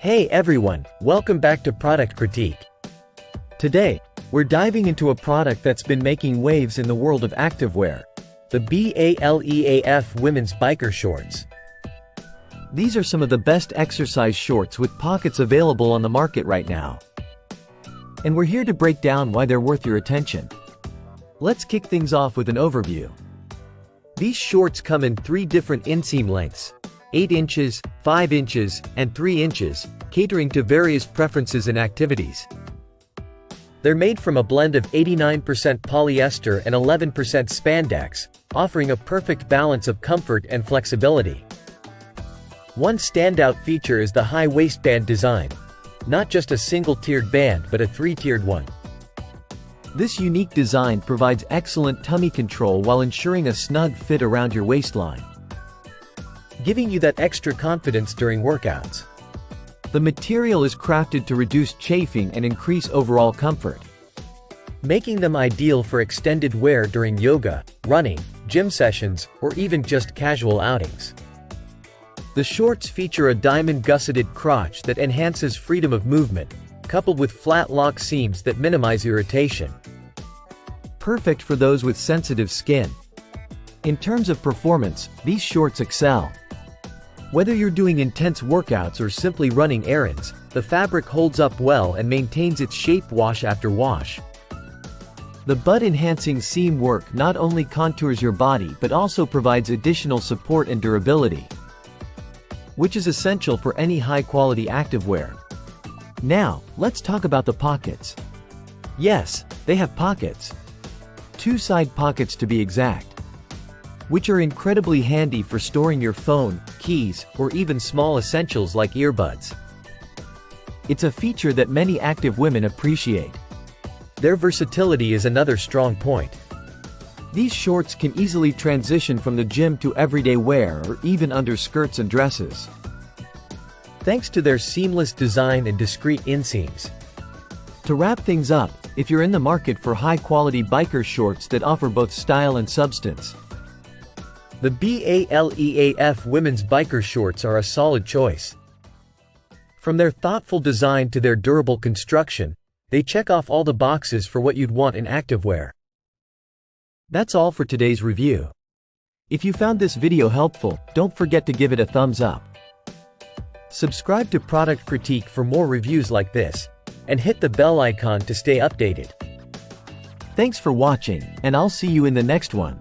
Hey everyone, welcome back to Product Critique. Today, we're diving into a product that's been making waves in the world of activewear, the BALEAF women's biker shorts. These are some of the best exercise shorts with pockets available on the market right now. And we're here to break down why they're worth your attention. Let's kick things off with an overview. These shorts come in 3 different inseam lengths: 8 inches, 5 inches, and 3 inches, catering to various preferences and activities. They're made from a blend of 89% polyester and 11% spandex, offering a perfect balance of comfort and flexibility. One standout feature is the high waistband design. Not just a single-tiered band but a 3-tiered one. This unique design provides excellent tummy control while ensuring a snug fit around your waistline, giving you that extra confidence during workouts. The material is crafted to reduce chafing and increase overall comfort, making them ideal for extended wear during yoga, running, gym sessions, or even just casual outings. The shorts feature a diamond gusseted crotch that enhances freedom of movement, coupled with flat lock seams that minimize irritation. Perfect for those with sensitive skin. In terms of performance, these shorts excel. Whether you're doing intense workouts or simply running errands, the fabric holds up well and maintains its shape wash after wash. The butt-enhancing seam work not only contours your body but also provides additional support and durability, which is essential for any high-quality activewear. Now, let's talk about the pockets. Yes, they have pockets. 2 side pockets to be exact, which are incredibly handy for storing your phone, keys, or even small essentials like earbuds. It's a feature that many active women appreciate. Their versatility is another strong point. These shorts can easily transition from the gym to everyday wear or even under skirts and dresses, thanks to their seamless design and discreet inseams. To wrap things up, if you're in the market for high-quality biker shorts that offer both style and substance, the BALEAF women's biker shorts are a solid choice. From their thoughtful design to their durable construction, they check off all the boxes for what you'd want in activewear. That's all for today's review. If you found this video helpful, don't forget to give it a thumbs up. Subscribe to Product Critique for more reviews like this, and hit the bell icon to stay updated. Thanks for watching, and I'll see you in the next one.